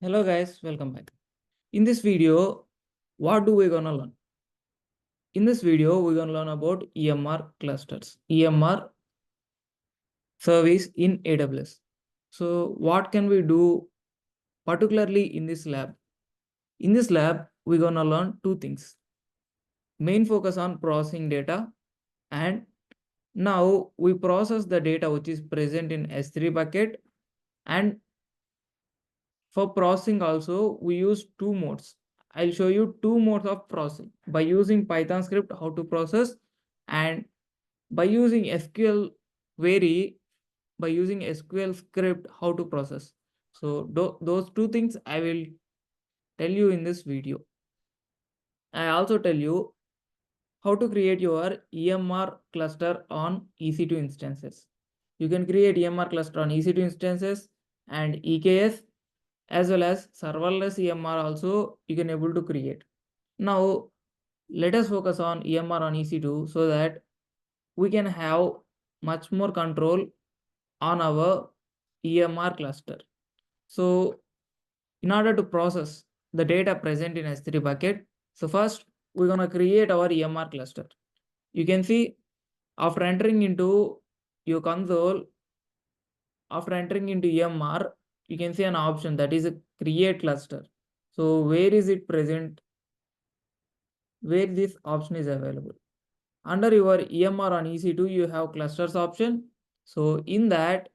Hello guys, welcome back. In this video, what do we gonna learn? In this video, we're gonna learn about EMR clusters, EMR service in AWS. So what can we do particularly in this lab? In this lab, we're gonna learn two things. Main focus on processing data, and now we process the data which is present in S3 bucket, and for processing also, we use two modes. I'll show you two modes of processing by using Python script, how to process, and by using SQL query, by using SQL script, how to process. So those two things I will tell you in this video. I also tell you how to create your EMR cluster on EC2 instances. You can create EMR cluster on EC2 instances and EKS as well as serverless EMR also you can able to create. Now let us focus on EMR on EC2 so that we can have much more control on our EMR cluster. So in order to process the data present in S3 bucket, so first we're going to create our EMR cluster. You can see after entering into your console, after entering into EMR, you can see an option that is a create cluster. So where is it present? Where this option is available? Under your EMR on EC2, you have clusters option. So in that,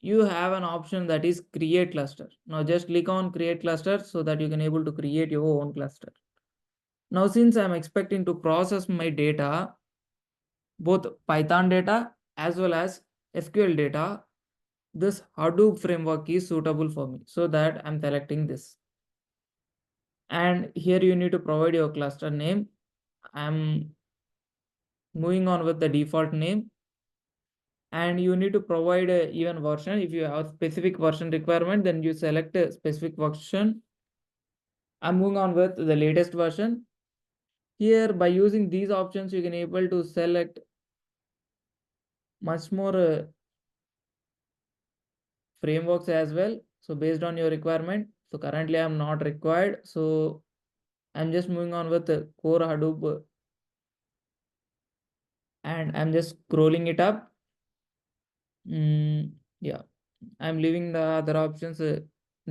you have an option that is create cluster. Now just click on create cluster so that you can able to create your own cluster. Now since I'm expecting to process my data, both Python data as well as SQL data, this Hadoop framework is suitable for me. So that I'm selecting this. And here you need to provide your cluster name. I'm moving on with the default name. And you need to provide a even version. If you have specific version requirement, then you select a specific version. I'm moving on with the latest version. Here, by using these options, you can able to select much more frameworks as well. So based on your requirement. So currently I'm not required. So I'm just moving on with the core Hadoop and I'm just scrolling it up. Yeah, I'm leaving the other options,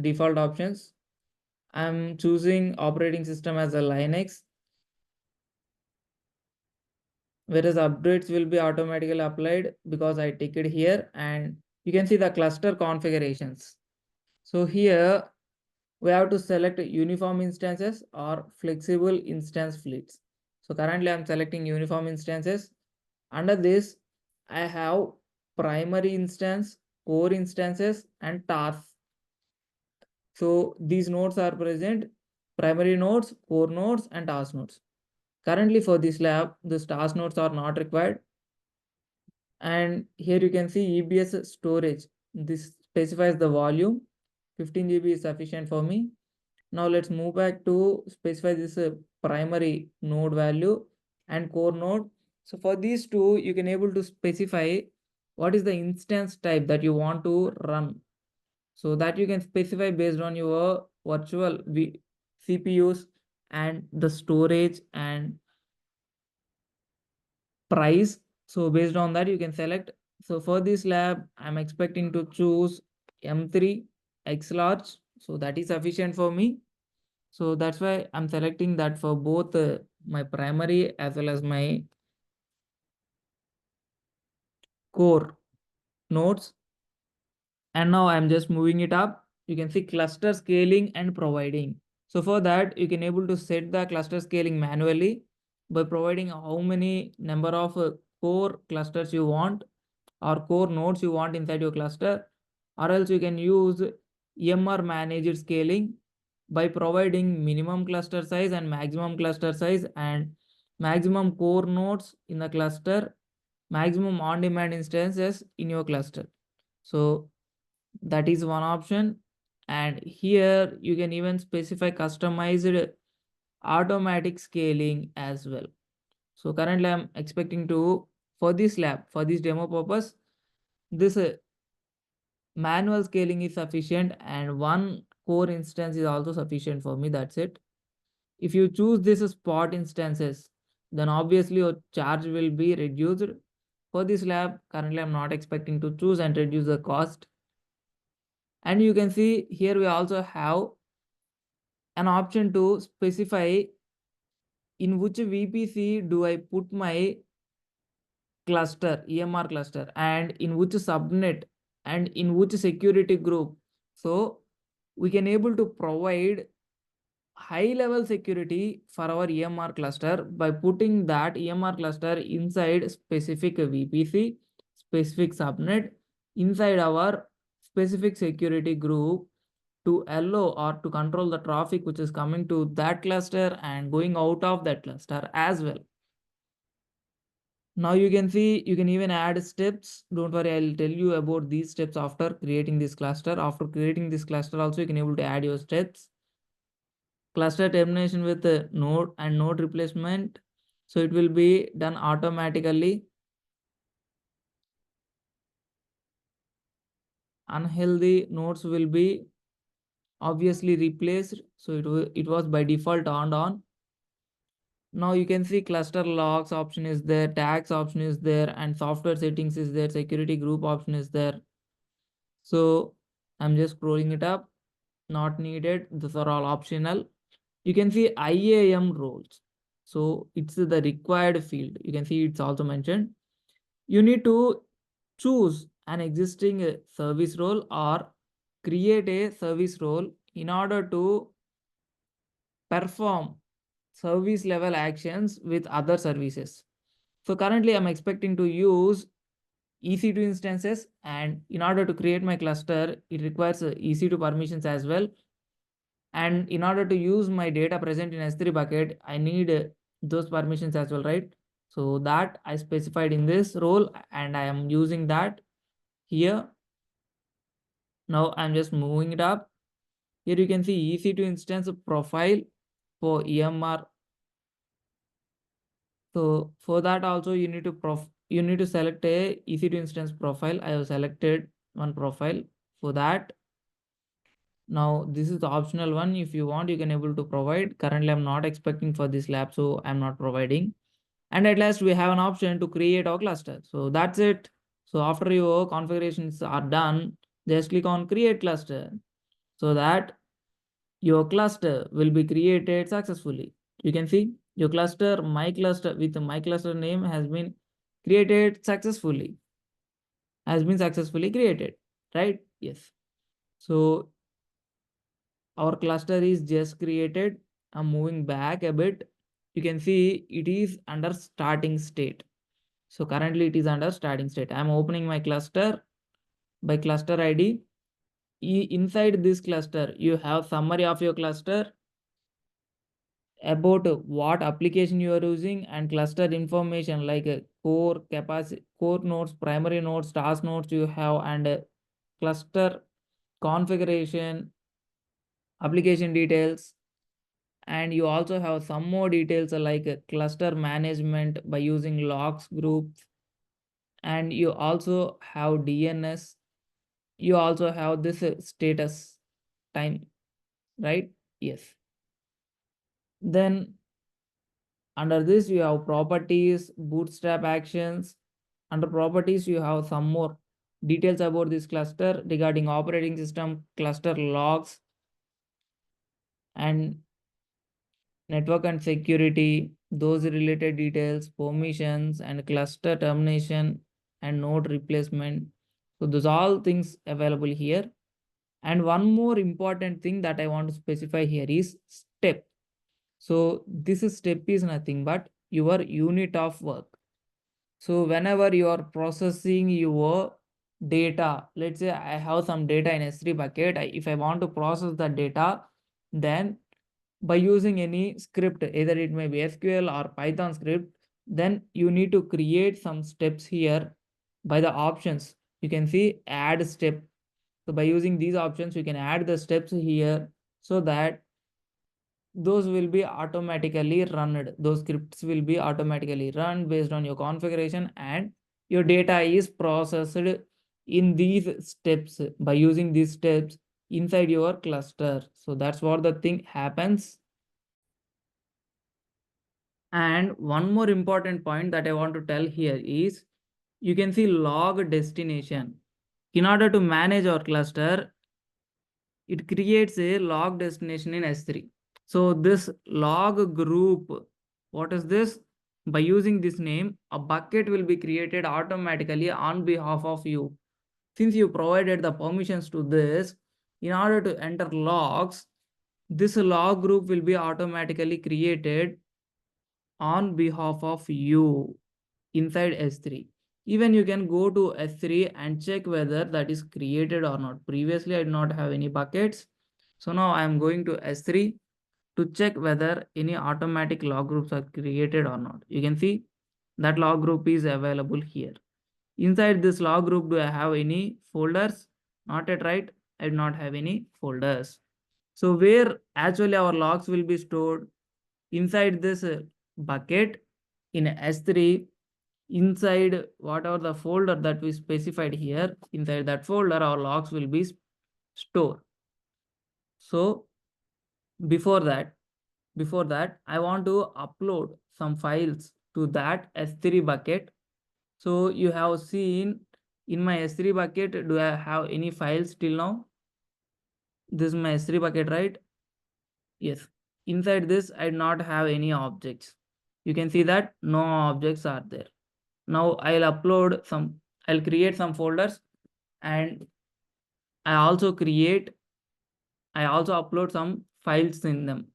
default options. I'm choosing operating system as a Linux, whereas updates will be automatically applied because I take it here, and you can see the cluster configurations. So here we have to select uniform instances or flexible instance fleets. So currently I'm selecting uniform instances. Under this, I have primary instance, core instances, and tasks. So these nodes are present, primary nodes, core nodes, and task nodes. Currently for this lab, the task nodes are not required. And here you can see EBS storage. This specifies the volume. 15 GB is sufficient for me. Now let's move back to specify this primary node value and core node. So for these two, you can able to specify what is the instance type that you want to run. So that you can specify based on your virtual CPUs and the storage and price. So based on that, you can select. So for this lab, I'm expecting to choose M3 X large. So that is sufficient for me. So that's why I'm selecting that for both my primary as well as my core nodes. And now I'm just moving it up. You can see cluster scaling and providing. So for that, you can able to set the cluster scaling manually by providing how many number of core clusters you want or core nodes you want inside your cluster, or else you can use EMR managed scaling by providing minimum cluster size and maximum cluster size and maximum core nodes in the cluster, maximum on-demand instances in your cluster. So that is one option. And here you can even specify customized automatic scaling as well. So currently I'm expecting to, for this lab, for this demo purpose, this manual scaling is sufficient, and one core instance is also sufficient for me. That's it. If you choose this spot instances, then obviously your charge will be reduced. For this lab, currently I'm not expecting to choose and reduce the cost. And you can see here we also have an option to specify in which VPC do I put my cluster, EMR cluster, and in which subnet and in which security group. So we can able to provide high level security for our EMR cluster by putting that EMR cluster inside specific VPC, specific subnet, inside our specific security group to allow or to control the traffic which is coming to that cluster and going out of that cluster as well. Now you can see you can even add steps. Don't worry, I'll tell you about these steps after creating this cluster. After creating this cluster also you can able to add your steps. Cluster termination with node and node replacement. So it will be done automatically. Unhealthy nodes will be obviously replaced. So it was by default turned on. Now you can see cluster logs option is there, tags option is there, and software settings is there, security group option is there. So I'm just scrolling it up. Not needed. These are all optional. You can see IAM roles. So it's the required field. You can see it's also mentioned. You need to choose an existing service role or create a service role in order to perform service level actions with other services. So currently I'm expecting to use EC2 instances, and in order to create my cluster, it requires EC2 permissions as well. And in order to use my data present in S3 bucket, I need those permissions as well, right? So that I specified in this role and I am using that here. Now I'm just moving it up. Here you can see EC2 instance profile for EMR. So for that also you need to select a EC2 instance profile. I have selected one profile for that. Now this is the optional one. If you want, you can able to provide. Currently I'm not expecting for this lab, so I'm not providing. And at last we have an option to create our cluster. So that's it. So after your configurations are done, just click on create cluster so that your cluster will be created successfully. You can see your cluster, my cluster with my cluster name has been created successfully, created, right? Yes. So our cluster is just created. I'm moving back a bit. You can see it is under starting state. So currently it is under starting state. I'm opening my cluster by cluster ID. Inside this cluster, you have summary of your cluster, about what application you are using, and cluster information like core capacity, core nodes, primary nodes, task nodes you have, and cluster configuration, application details. And you also have some more details like cluster management by using logs groups, and you also have DNS. You also have this status time, right? Yes. Then under this you have properties, bootstrap actions. Under properties you have some more details about this cluster regarding operating system, cluster logs, and network and security, those related details, permissions, and cluster termination and node replacement. So those all things available here. And one more important thing that I want to specify here is step. So this step is nothing but your unit of work. So whenever you are processing your data, let's say I have some data in S3 bucket. If I want to process the data, then by using any script, either it may be SQL or Python script, then you need to create some steps here by the options. You can see add step. So by using these options, you can add the steps here so that those will be automatically run. Those scripts will be automatically run based on your configuration, and your data is processed in these steps. By using these steps, inside your cluster. So that's what the thing happens. And one more important point that I want to tell here is you can see log destination. In order to manage our cluster, it creates a log destination in S3. So this log group, what is this? By using this name, a bucket will be created automatically on behalf of you. Since you provided the permissions to this, in order to enter logs, this log group will be automatically created on behalf of you inside S3. Even you can go to S3 and check whether that is created or not. Previously, I did not have any buckets. So now I am going to S3 to check whether any automatic log groups are created or not. You can see that log group is available here. Inside this log group, do I have any folders? Not yet, right? I do not have any folders. So where actually our logs will be stored? Inside this bucket in S3, inside whatever the folder that we specified here, inside that folder our logs will be stored. So before that I want to upload some files to that S3 bucket. So you have seen in my S3 bucket, do I have any files till now? This is my S3 bucket, right? Yes. Inside this I do not have any objects. You can see that no objects are there. Now I'll create some folders, and I also upload some files in them.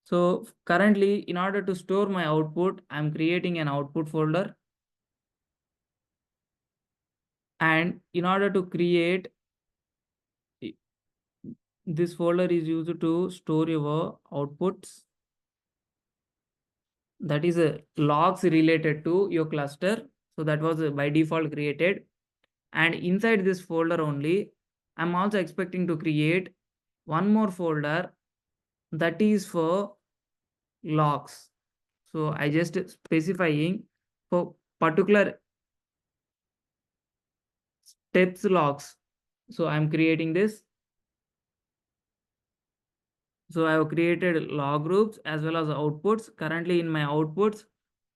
So currently, in order to store my output, I'm creating an output folder. And in order to create, this folder is used to store your outputs. That is logs related to your cluster. So that was by default created. And inside this folder only, I'm also expecting to create one more folder that is for logs. So I just specifying for particular steps logs. So I'm creating this. So I have created log groups as well as outputs. Currently in my outputs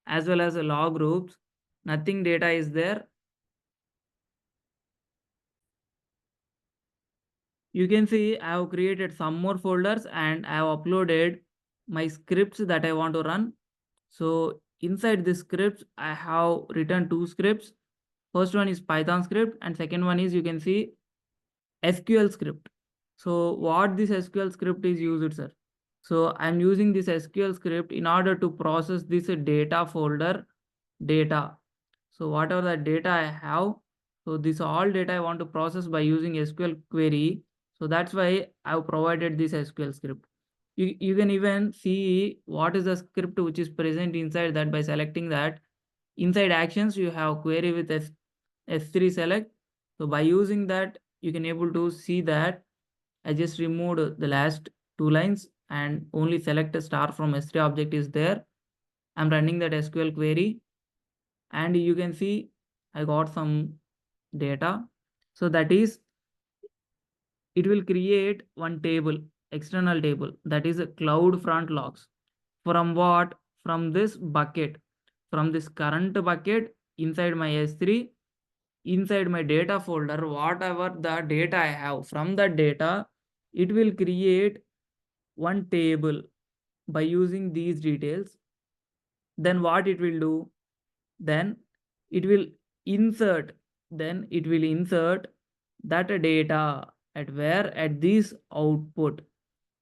as well as log groups, nothing data is there. You can see I have created some more folders and I have uploaded my scripts that I want to run. So inside this scripts, I have written two scripts. First one is Python script and second one is, you can see, SQL script. So what this SQL script is used, sir? So I'm using this SQL script in order to process this data folder data. So whatever the data I have, so this all data I want to process by using SQL query. So that's why I've provided this SQL script. You can even see what is the script which is present inside that by selecting that. Inside actions, you have query with S3 select. So by using that, you can able to see that I just removed the last two lines and only select a star from S3 object is there. I'm running that SQL query and you can see I got some data. So that is, it will create one table, external table, that is a cloud front logs. From what? From this bucket, from this current bucket inside my S3, inside my data folder, whatever the data I have, from that data, it will create one table by using these details. Then what it will do? Then it will insert, that data at where? At this output,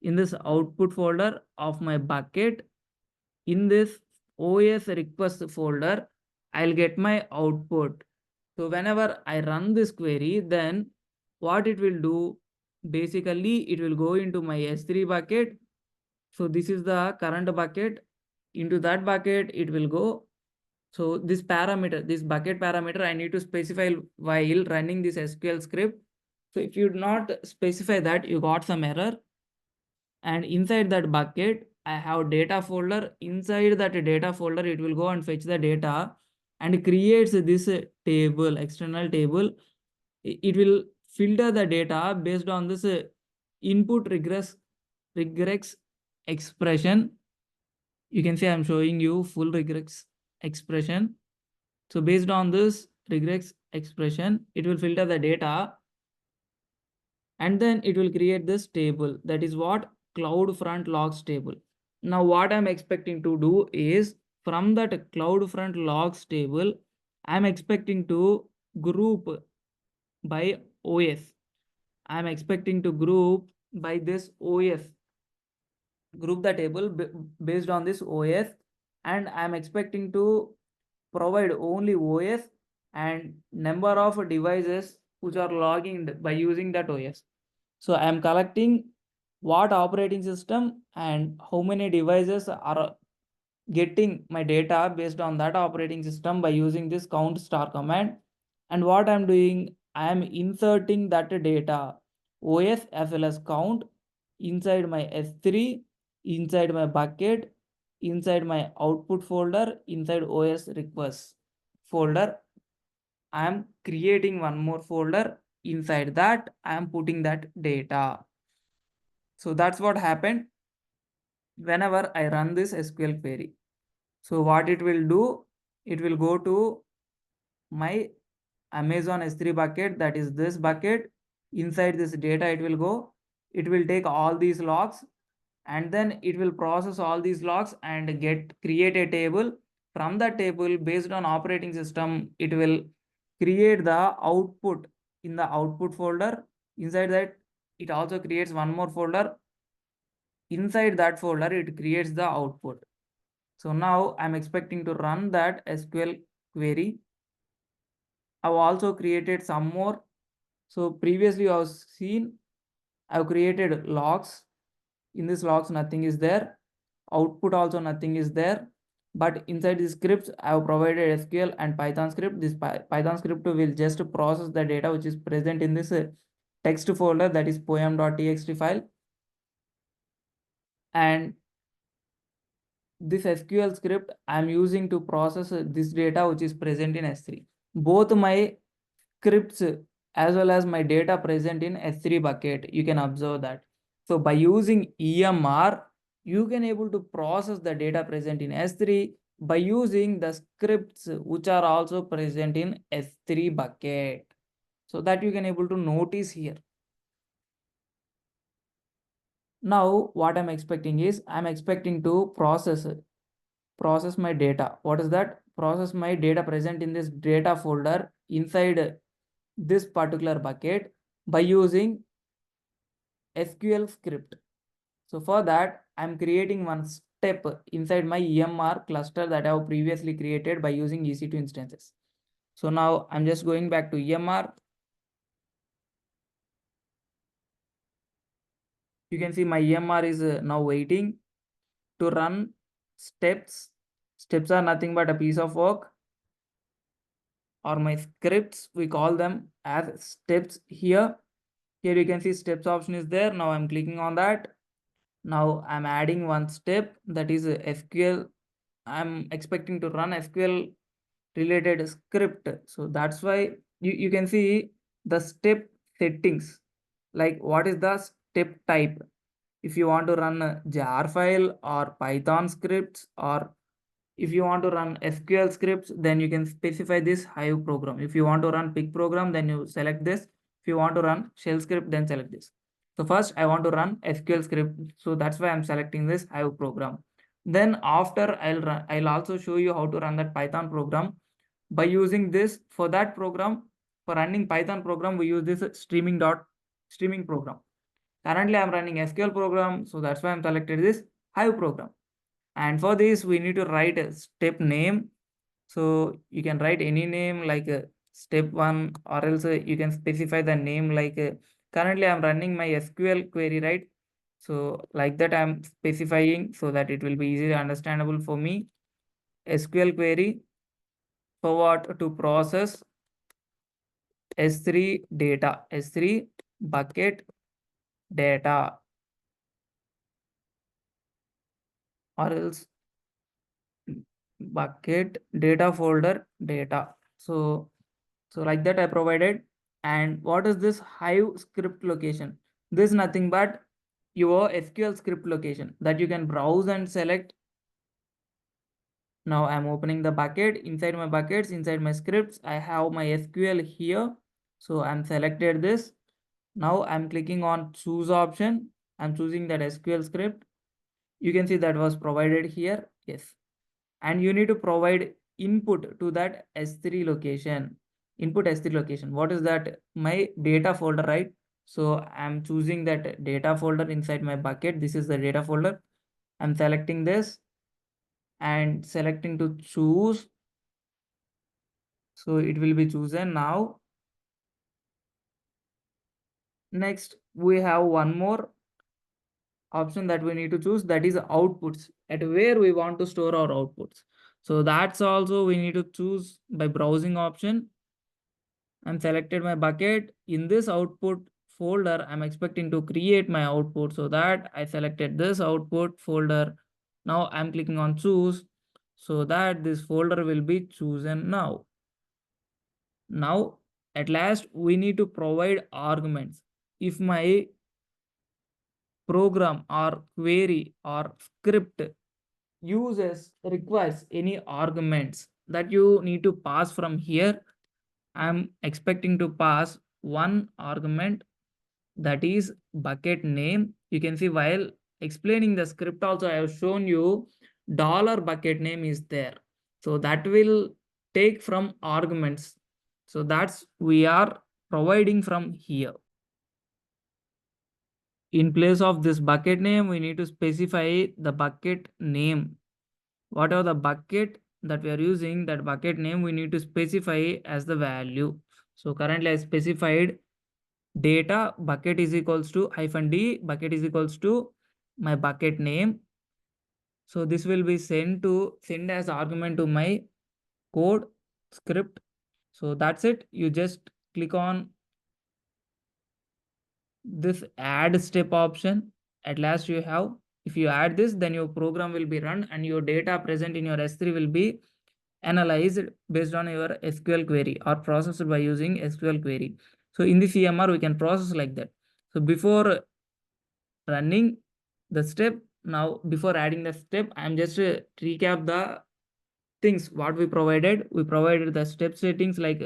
in this output folder of my bucket. In this OS request folder, I'll get my output. So whenever I run this query, then what it will do? Basically, it will go into my S3 bucket. So this is the current bucket. Into that bucket, it will go. So this parameter, this bucket parameter, I need to specify while running this SQL script. So if you do not specify that, you got some error. And inside that bucket, I have data folder. Inside that data folder, it will go and fetch the data and creates this table, external table. It will filter the data based on this input regex expression. You can see I'm showing you full regex expression. So based on this regex expression, it will filter the data and then it will create this table. That is what CloudFront logs table. Now what I'm expecting to do is from that CloudFront logs table, I'm expecting to group by OS. I'm expecting to group by this OS, group the table based on this OS, and I'm expecting to provide only OS and number of devices which are logged by using that OS. So I am collecting what operating system and how many devices are getting my data based on that operating system by using this count star command. And what I'm doing, I am inserting that data OS as well as count inside my S3, inside my bucket, inside my output folder, inside OS request folder. I am creating one more folder. Inside that, I am putting that data. So that's what happened whenever I run this SQL query. So what it will do, it will go to my Amazon S3 bucket, that is this bucket. Inside this data, it will go. It will take all these logs and then it will process all these logs and create a table. From that table, based on operating system, it will create the output in the output folder. Inside that, it also creates one more folder. Inside that folder, it creates the output. So now I'm expecting to run that SQL query. I've also created some more. So previously I've seen I've created logs. In this logs, nothing is there. Output also nothing is there. But inside the scripts, I've provided SQL and Python script. This Python script will just process the data which is present in this text folder, that is poem.txt file. And this SQL script I'm using to process this data which is present in S3. Both my scripts as well as my data present in S3 bucket, you can observe that. So by using EMR, you can able to process the data present in S3 by using the scripts which are also present in S3 bucket. So that you can able to notice here. Now what I'm expecting is I'm expecting to process my data. What is that? Process my data present in this data folder inside this particular bucket by using SQL script. So for that, I'm creating one step inside my EMR cluster that I have previously created by using EC2 instances. So now I'm just going back to EMR. You can see my EMR is now waiting to run steps. Steps are nothing but a piece of work, or my scripts, we call them as steps here. Here you can see steps option is there. Now I'm clicking on that. Now I'm adding one step, that is SQL. I'm expecting to run SQL related script. So that's why you can see the step settings, like what is the step type. If you want to run a jar file or Python scripts, or if you want to run SQL scripts, then you can specify this Hive program. If you want to run pig program, then you select this. If you want to run shell script, then select this. So first I want to run SQL script. So that's why I'm selecting this Hive program. Then after I'll also show you how to run that Python program by using this. For that program, for running Python program, we use this streaming program. Currently I'm running SQL program. So that's why I'm selected this Hive program. And for this, we need to write a step name. So you can write any name like step 1, or else you can specify the name like currently I'm running my SQL query, right? So like that I'm specifying so that it will be easily understandable for me. SQL query for what? To process S3 data, S3 bucket data, or else bucket data folder data. So like that I provided. And what is this Hive script location? This is nothing but your SQL script location that you can browse and select. Now I'm opening the bucket. Inside my buckets, inside my scripts, I have my SQL here. So I'm selected this. Now I'm clicking on choose option. I'm choosing that SQL script. You can see that was provided here. Yes. And you need to provide input to that S3 location. Input S3 location. What is that? My data folder, right? So I'm choosing that data folder inside my bucket. This is the data folder. I'm selecting this and selecting to choose. So it will be chosen now. Next, we have one more option that we need to choose, that is outputs, at where we want to store our outputs. So that's also we need to choose by browsing option. I'm selected my bucket. In this output folder, I'm expecting to create my output. So that I selected this output folder. Now I'm clicking on choose so that this folder will be chosen now. Now, at last, we need to provide arguments. If my program or query or script requires any arguments that you need to pass from here, I'm expecting to pass one argument, that is bucket name. You can see while explaining the script also I have shown you dollar bucket name is there. So that will take from arguments. So that's we are providing from here. In place of this bucket name, we need to specify the bucket name. Whatever the bucket that we are using, that bucket name we need to specify as the value. So currently I specified data bucket is equals to -d, bucket is equals to my bucket name. So this will be send as argument to my code script. So that's it. You just click on this add step option. At last you have, if you add this, then your program will be run and your data present in your S3 will be analyzed based on your SQL query or processed by using SQL query. So in this EMR, we can process like that. So before running the step, now before adding the step, I'm just recap the things what we provided. We provided the step settings like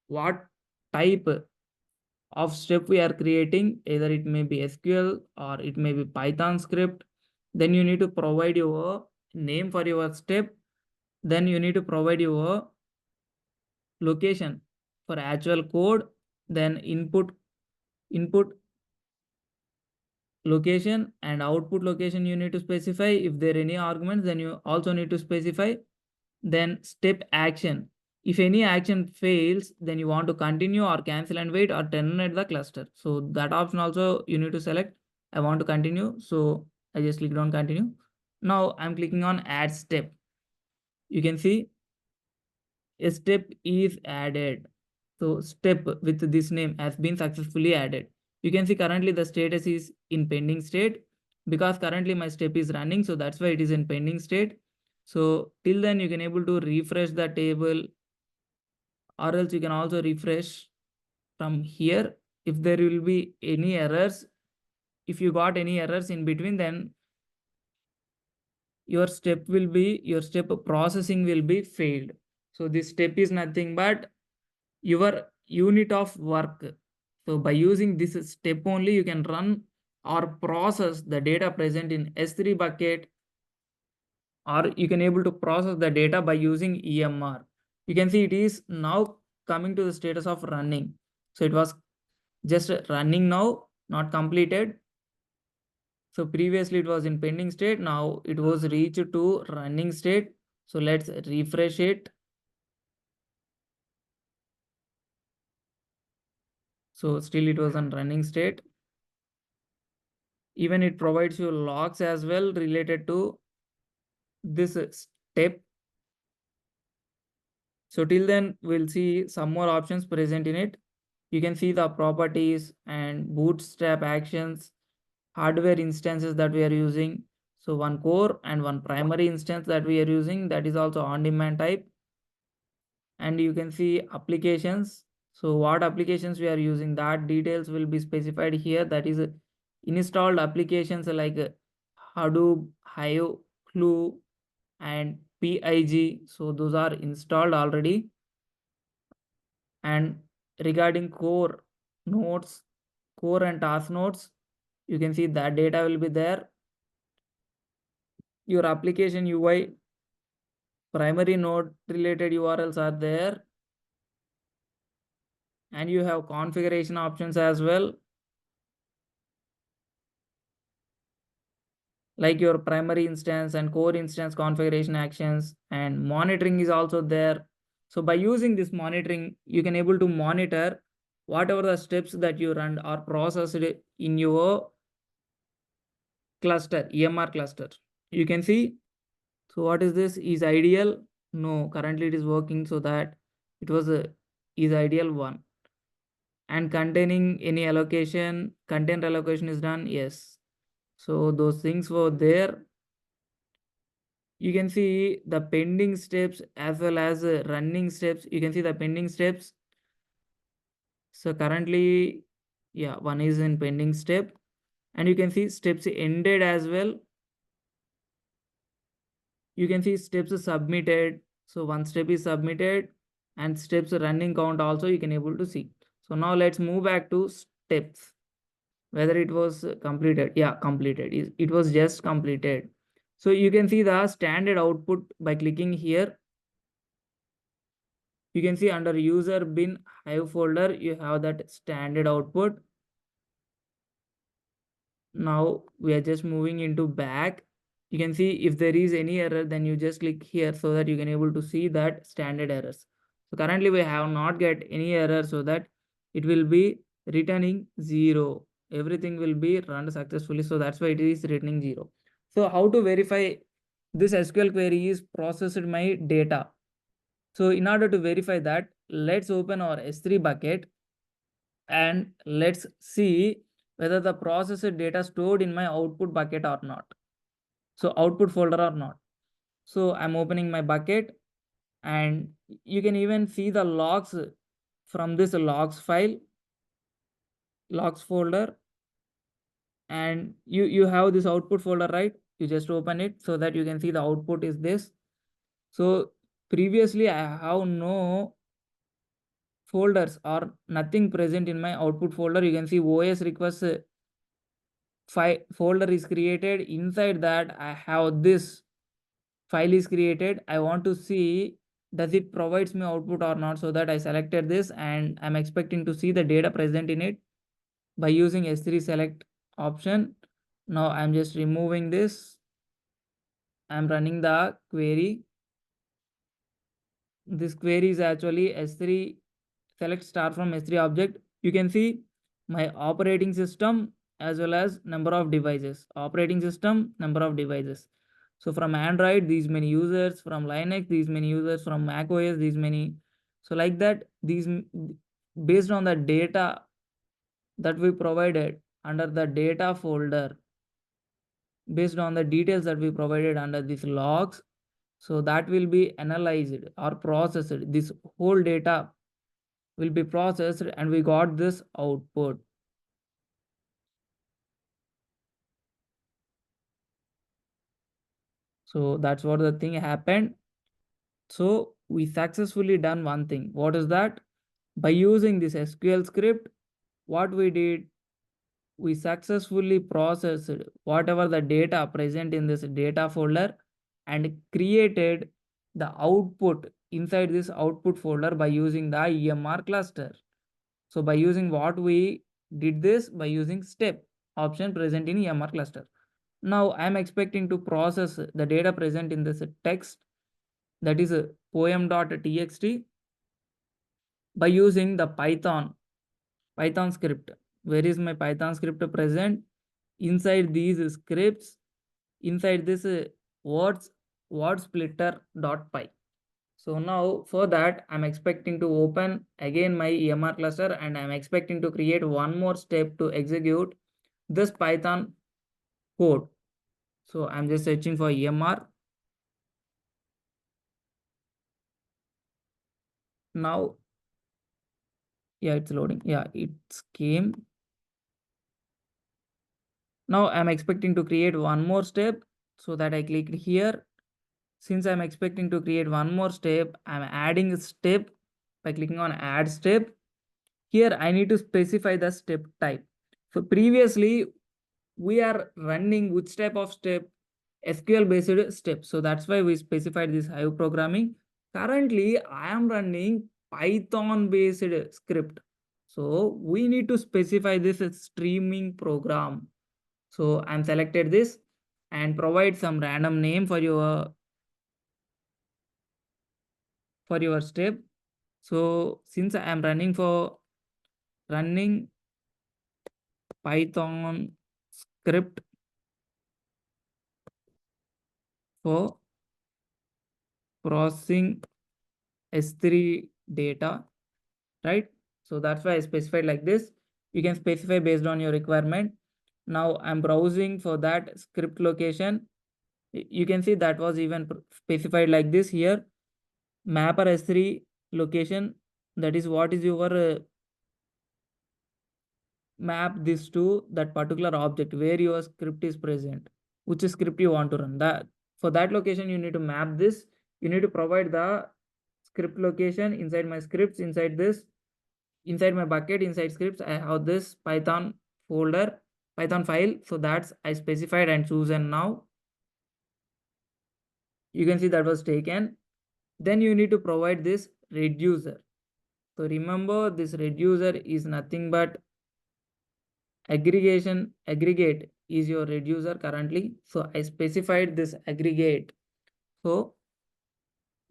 what type of step we are creating, either it may be SQL or it may be Python script. Then you need to provide your name for your step. Then you need to provide your location for actual code. Then input location and output location you need to specify. If there are any arguments, then you also need to specify. Then step action. If any action fails, then you want to continue or cancel and wait or terminate the cluster. So that option also you need to select. I want to continue. So I just clicked on continue. Now I'm clicking on add step. You can see a step is added. So step with this name has been successfully added. You can see currently the status is in pending state because currently my step is running. So that's why it is in pending state. So till then you can able to refresh the table, or else you can also refresh from here. If there will be any errors, if you got any errors in between, then your step processing will be failed. So this step is nothing but your unit of work. So by using this step only, you can run or process the data present in S3 bucket, or you can able to process the data by using EMR. You can see it is now coming to the status of running. So it was just running now, not completed. So previously it was in pending state. Now it was reached to running state. So let's refresh it. So still it was on running state. Even it provides you logs as well related to this step. So till then we'll see some more options present in it. You can see the properties and bootstrap actions, hardware instances that we are using. So one core and one primary instance that we are using, that is also on demand type. And you can see applications. So what applications we are using, that details will be specified here. That is installed applications like Hadoop, Hive, Clue, and PIG. So those are installed already. And regarding core nodes, core and task nodes, you can see that data will be there. Your application UI primary node related URLs are there, and you have configuration options as well, like your primary instance and core instance configuration actions, and monitoring is also there. So by using this monitoring, you can able to monitor whatever the steps that you run are processed in your cluster, EMR cluster. You can see. So what is this? Is ideal? No, currently it is working, so that it was a is ideal one. And containing any allocation, content allocation is done. Yes. So those things were there. You can see the pending steps as well as running steps. You can see the pending steps. So currently, yeah, one is in pending step, and you can see steps ended as well. You can see steps submitted. So one step is submitted, and steps running count also you can able to see. So now let's move back to steps, whether it was completed. Yeah, completed. It was just completed. So you can see the standard output by clicking here. You can see under user bin Hive folder, you have that standard output. Now we are just moving into back. You can see if there is any error, then you just click here so that you can able to see that standard errors. So currently we have not get any error, so that it will be returning 0. Everything will be run successfully. So that's why it is returning 0. So how to verify this SQL query is processed my data? So in order to verify that, let's open our S3 bucket and let's see whether the processed data stored in my output bucket or not. So output folder or not. So I'm opening my bucket, and you can even see the logs from this logs file, logs folder, and you have this output folder, right? You just open it so that you can see the output is this. So previously I have no folders or nothing present in my output folder. You can see OS request file folder is created. Inside that I have this file is created. I want to see does it provides me output or not, so that I selected this, and I'm expecting to see the data present in it by using S3 select option. Now I'm just removing this. I'm running the query. This query is actually S3 select star from S3 object. You can see my operating system as well as number of devices. Operating system, number of devices. So from Android, these many users. From Linux, these many users. From Mac OS, these many. So like that, these based on the data that we provided under the data folder, based on the details that we provided under these logs, so that will be analyzed or processed. This whole data will be processed, and we got this output. So that's what the thing happened. So we successfully done one thing. What is that? By using this SQL script, what we did, we successfully processed whatever the data present in this data folder and created the output inside this output folder by using the EMR cluster. So by using what we did this by using step option present in EMR cluster. Now I'm expecting to process the data present in this text, that is a poem.txt, by using the Python script. Where is my Python script present? Inside these scripts, inside this word splitter.py. So now for that, I'm expecting to open again my EMR cluster, and I'm expecting to create one more step to execute this Python code. So I'm just searching for EMR. Now Yeah, it's loading. Yeah, it's came. Now I'm expecting to create one more step, so that I clicked here. Since I'm expecting to create one more step, I'm adding a step by clicking on add step. Here I need to specify the step type. So previously we are running which type of step? SQL based step. So that's why we specified this Hive programming. Currently I am running Python based script. So we need to specify this streaming program. So I'm selected this and provide some random name for your step. So since I am running Python script for processing S3 data, right? So that's why I specified like this. You can specify based on your requirement. Now I'm browsing for that script location. You can see that was even specified like this here. Mapper S3 location. That is what is your map this to that particular object where your script is present, which script you want to run. That for that location you need to map this. You need to provide the script location inside my scripts. Inside my bucket, inside scripts, I have this Python folder, Python file. So that's I specified and chosen. Now you can see that was taken. Then you need to provide this reducer. So remember, this reducer is nothing but aggregate is your reducer currently. So I specified this aggregate. So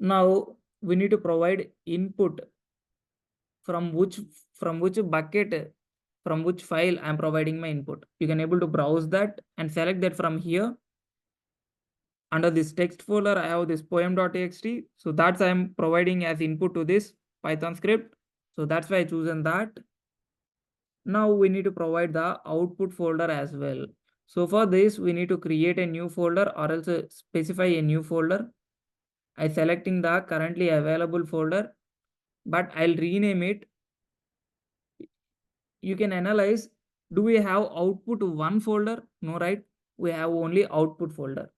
now we need to provide input from which bucket, from which file I'm providing my input. You can able to browse that and select that from here. Under this text folder, I have this poem.txt. So that's I'm providing as input to this Python script. So that's why I chosen that. Now we need to provide the output folder as well. So for this, we need to create a new folder or else specify a new folder. I selecting the currently available folder, but I'll rename it. You can analyze, do we have output one folder? No, right? We have only output folder.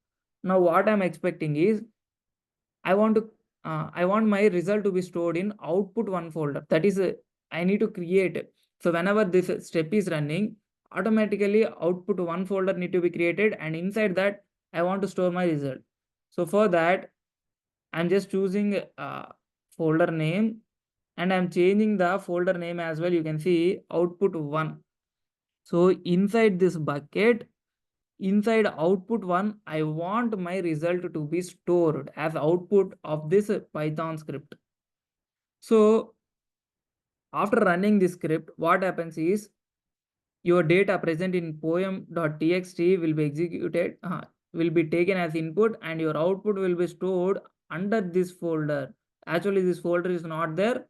Now what I'm expecting is I want my result to be stored in output one folder. That is I need to create. So whenever this step is running, automatically output one folder need to be created, and inside that I want to store my result. So for that I'm just choosing folder name, and I'm changing the folder name as well. You can see output one. So inside this bucket, inside output one, I want my result to be stored as output of this Python script. So after running this script, what happens is your data present in poem.txt will be executed, will be taken as input, and your output will be stored under this folder. Actually, this folder is not there.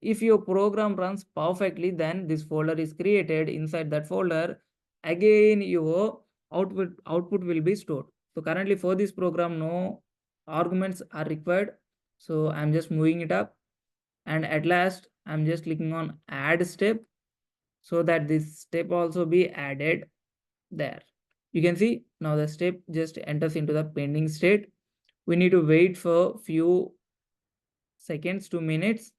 If your program runs perfectly, then this folder is created. Inside that folder, again your output will be stored. So currently for this program, no arguments are required. So I'm just moving it up, and at last I'm just clicking on add step, so that this step also be added there. You can see now the step just enters into the pending state. We need to wait for few seconds to minutes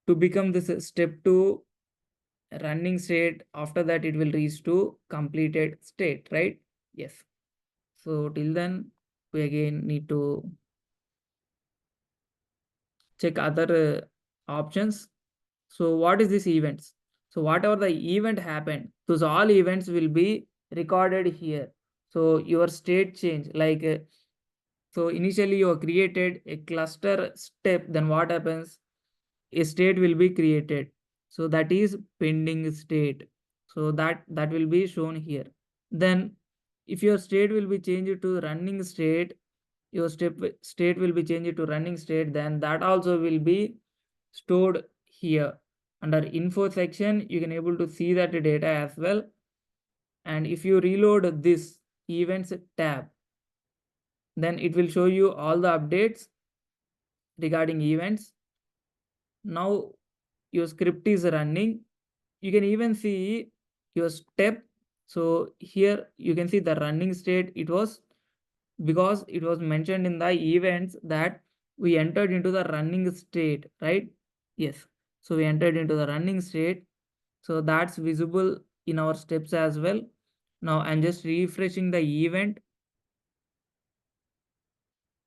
to become this step to running state. After that it will reach to completed state, right? Yes. So till then we again need to check other options. So what is this events? So whatever the event happened, those all events will be recorded here. So your state change, like so initially you have created a cluster step, then what happens? A state will be created. So that is pending state. So that will be shown here. Then if your state will be changed to running state, your state will be changed to running state, then that also will be stored here. Under info section, you can able to see that data as well. And if you reload this events tab, then it will show you all the updates regarding events. Now your script is running. You can even see your step. So here you can see the running state. It was because it was mentioned in the events that we entered into the running state, right? Yes. So we entered into the running state. So that's visible in our steps as well. Now I'm just refreshing the event.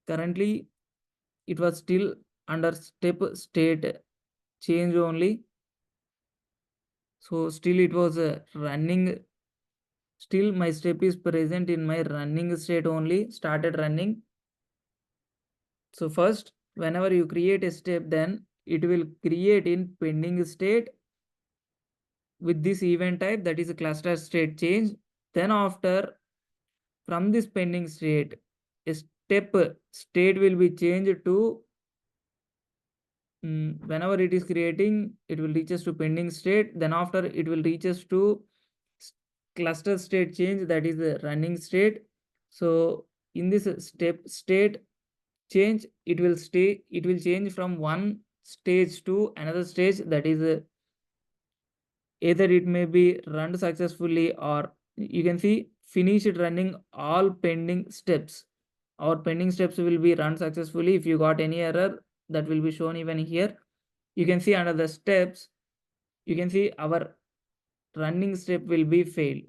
Currently, it was still under step state change only. So still it was running. Still my step is present in my running state only, started running. So first, whenever you create a step, then it will create in pending state with this event type, that is a cluster state change. Then after, from this pending state, a step state will be changed to whenever it is creating, it will reach us to pending state. Then after, it will reach us to cluster state change, that is the running state. So in this step state change, it will change from one stage to another stage, that is either it may be run successfully, or you can see finished running all pending steps. Our pending steps will be run successfully. If you got any error, that will be shown even here. You can see under the steps, you can see our running step will be failed.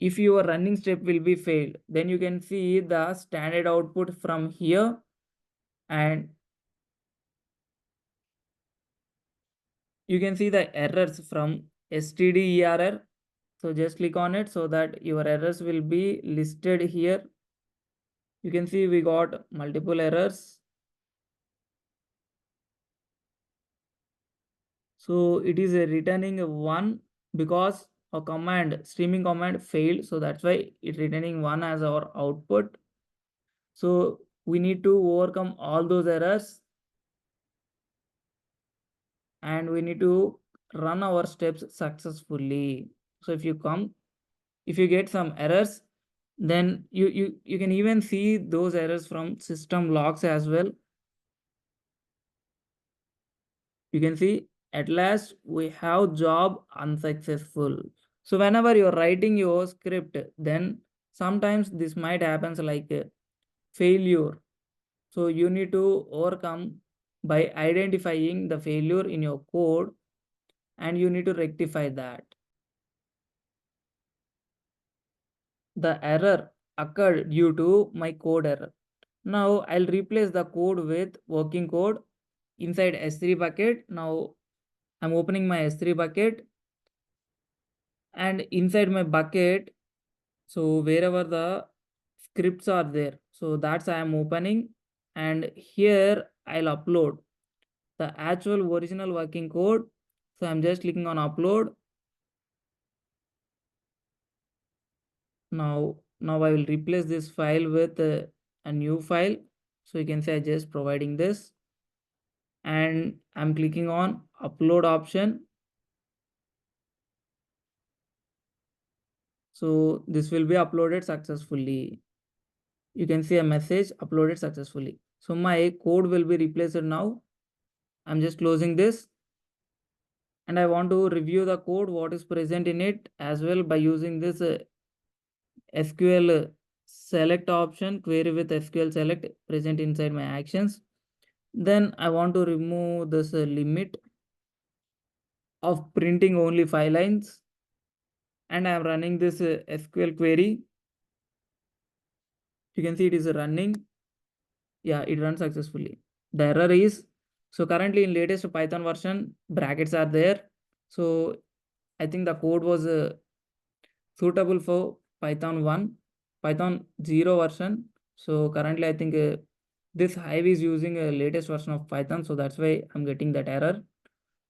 If your running step will be failed, then you can see the standard output from here, and you can see the errors from stderr. So just click on it so that your errors will be listed here. You can see we got multiple errors. So it is a returning one because a command, streaming command failed. So that's why it returning one as our output. So we need to overcome all those errors, and we need to run our steps successfully. So if you get some errors, then you can even see those errors from system logs as well. You can see at last we have job unsuccessful. So whenever you're writing your script, then sometimes this might happens like a failure. So you need to overcome by identifying the failure in your code, and you need to rectify that. The error occurred due to my code error. Now I'll replace the code with working code inside S3 bucket. Now I'm opening my S3 bucket, and inside my bucket, so wherever the scripts are there, so that's I am opening, and here I'll upload the actual original working code. So I'm just clicking on upload. Now I will replace this file with a new file. So you can say I just providing this, and I'm clicking on upload option. So this will be uploaded successfully. You can see a message uploaded successfully. So my code will be replaced now. I'm just closing this, and I want to review the code, what is present in it as well, by using this SQL select option, query with SQL select present inside my actions. Then I want to remove this limit of printing only 5 lines, and I am running this SQL query. You can see it is running. Yeah, it runs successfully. The error is, so currently in latest Python version, brackets are there. So I think the code was suitable for Python 1, Python 0 version. So currently I think this Hive is using a latest version of Python. So that's why I'm getting that error.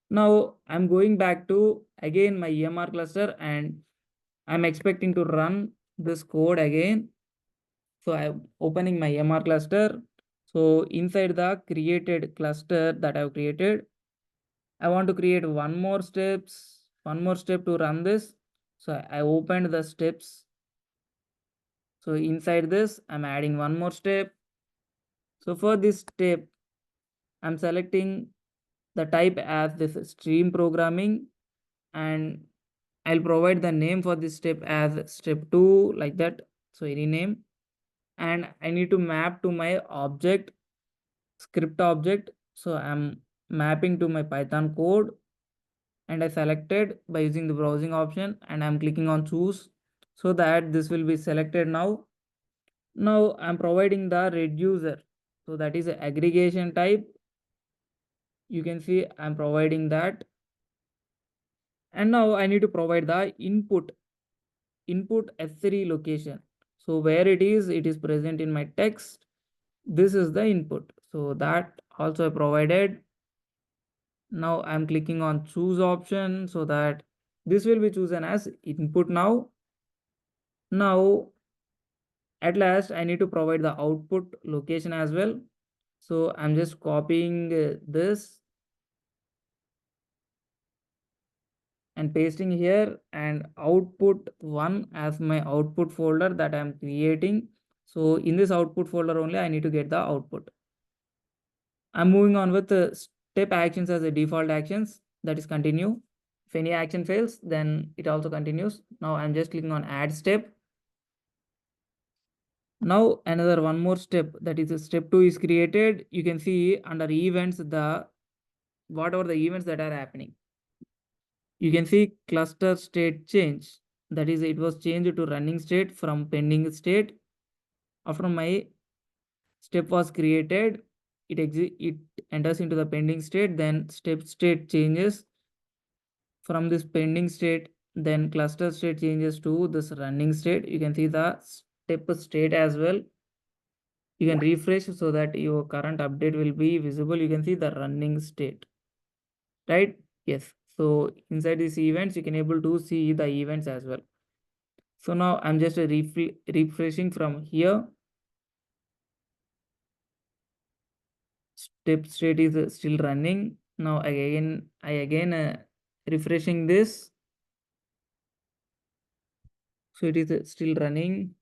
Now I'm going back to again my EMR cluster, and I'm expecting to run this code again. So I'm opening my EMR cluster. So inside the created cluster that I've created, I want to create one more step to run this. So I opened the steps. So inside this, I'm adding one more step. So for this step, I'm selecting the type as this stream programming, and I'll provide the name for this step as step 2 like that. So any name, and I need to map to my object, script object. So I'm mapping to my Python code, and I selected by using the browsing option, and I'm clicking on choose so that this will be selected now. Now I'm providing the reducer. So that is a aggregation type. You can see I'm providing that. And now I need to provide the input S3 location. So where it is present in my text. This is the input. So that also I provided. Now I'm clicking on choose option so that this will be chosen as input now. Now at last I need to provide the output location as well. So I'm just copying this and pasting here, and output 1 as my output folder that I'm creating. So in this output folder only I need to get the output. I'm moving on with the step actions as a default actions, that is continue. If any action fails, then it also continues. Now I'm just clicking on add step. Now another one more step, that is a step 2 is created. You can see under events the whatever the events that are happening. You can see cluster state change. That is, it was changed to running state from pending state. After my step was created, it enters into the pending state, then step state changes from this pending state, then cluster state changes to this running state. You can see the step state as well. You can refresh so that your current update will be visible. You can see the running state, right? Yes. So inside these events, you can able to see the events as well. So now I'm just refreshing from here. Step state is still running. Now I again refreshing this. So it is still running.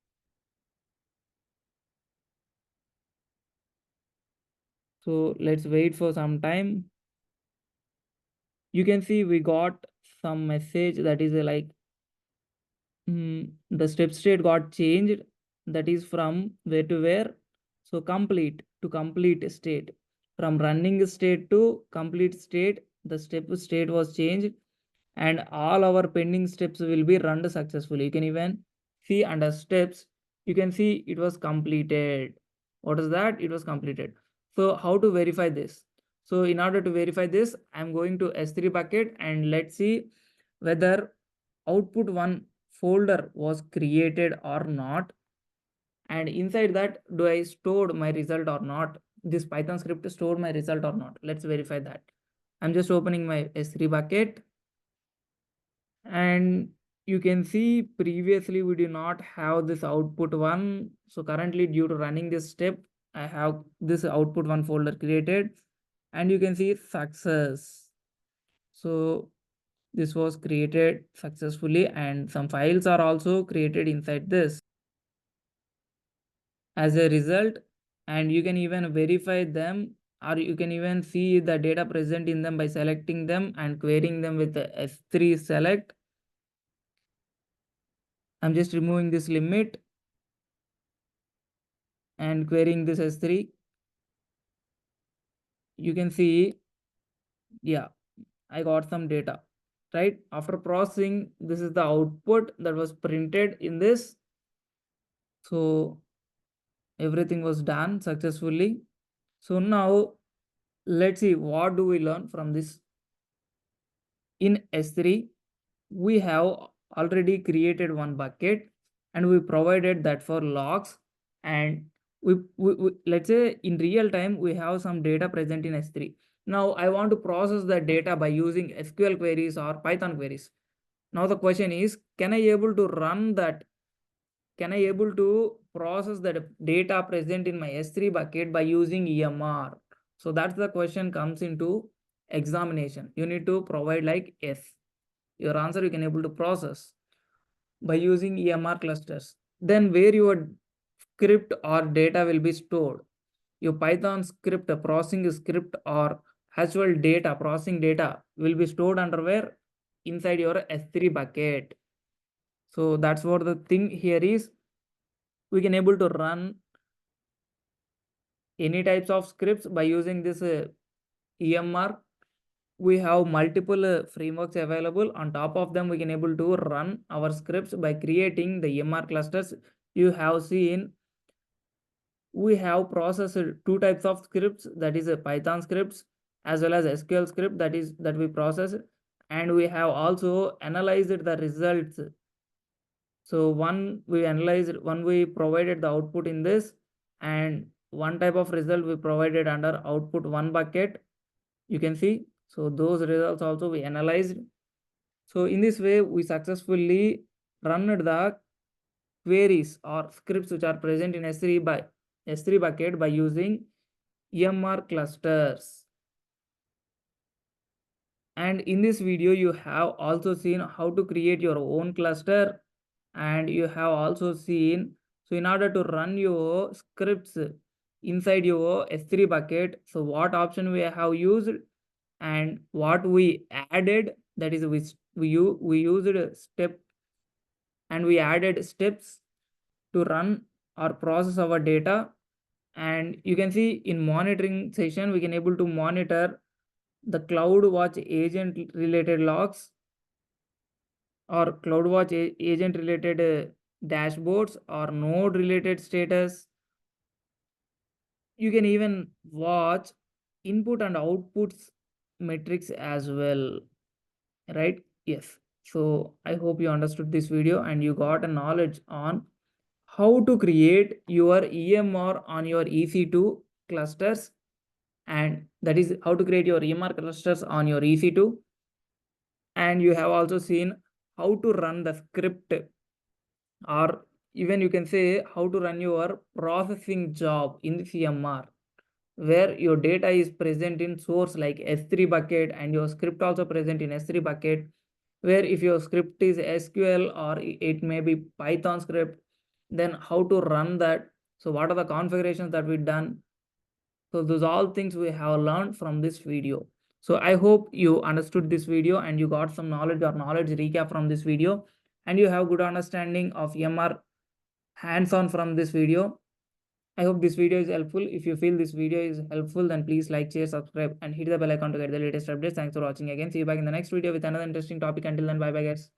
So let's wait for some time. You can see we got some message that is like the step state got changed. That is from where to where. So complete to complete state. From running state to complete state, the step state was changed, and all our pending steps will be run successfully. You can even see under steps, you can see it was completed. What is that? It was completed. So how to verify this? So in order to verify this, I'm going to S3 bucket, and let's see whether output 1 folder was created or not, and inside that do I stored my result or not. This Python script stored my result or not. Let's verify that. I'm just opening my S3 bucket, and you can see previously we do not have this output 1. So currently, due to running this step, I have this output 1 folder created, and you can see success. So this was created successfully, and some files are also created inside this as a result. And you can even verify them, or you can even see the data present in them by selecting them and querying them with the S3 select. I'm just removing this limit and querying this S3. You can see, yeah, I got some data, right? After processing, this is the output that was printed in this. So everything was done successfully. So now let's see what do we learn from this. In S3, we have already created one bucket, and we provided that for logs, and we let's say in real time we have some data present in S3. Now I want to process that data by using SQL queries or Python queries. Now the question is, can I able to run that? Can I able to process that data present in my S3 bucket by using EMR? So that's the question comes into examination. You need to provide like yes. Your answer you can able to process by using EMR clusters. Then where your script or data will be stored. Your Python script, a processing script or actual data, processing data will be stored under where? Inside your S3 bucket. So that's what the thing here is. We can able to run any types of scripts by using this EMR. We have multiple frameworks available. On top of them, we can able to run our scripts by creating the EMR clusters. You have seen we have processed two types of scripts, that is a Python scripts as well as SQL script, that we process, and we have also analyzed the results. So one we provided the output in this, and one type of result we provided under output one bucket. You can see, so those results also we analyzed. So in this way, we successfully run the queries or scripts which are present in S3 bucket by using EMR clusters. And in this video, you have also seen how to create your own cluster, and you have also seen, so in order to run your scripts inside your S3 bucket, so what option we have used and what we added, that is we used a step and we added steps to run or process our data. And you can see in monitoring session, we can able to monitor the CloudWatch agent related logs or CloudWatch agent related dashboards or node related status. You can even watch input and outputs metrics as well, right? Yes. So I hope you understood this video and you got a knowledge on how to create your EMR on your EC2 clusters, and that is how to create your EMR clusters on your EC2. And you have also seen how to run the script, or even you can say how to run your processing job in the EMR, where your data is present in source like S3 bucket and your script also present in S3 bucket, where if your script is SQL or it may be Python script, then how to run that. So what are the configurations that we done? So those all things we have learned from this video. So I hope you understood this video and you got some knowledge or knowledge recap from this video, and you have good understanding of EMR hands-on from this video. I hope this video is helpful. If you feel this video is helpful, then please like, share, subscribe, and hit the bell icon to get the latest updates. Thanks for watching again. See you back in the next video with another interesting topic. Until then, bye bye guys.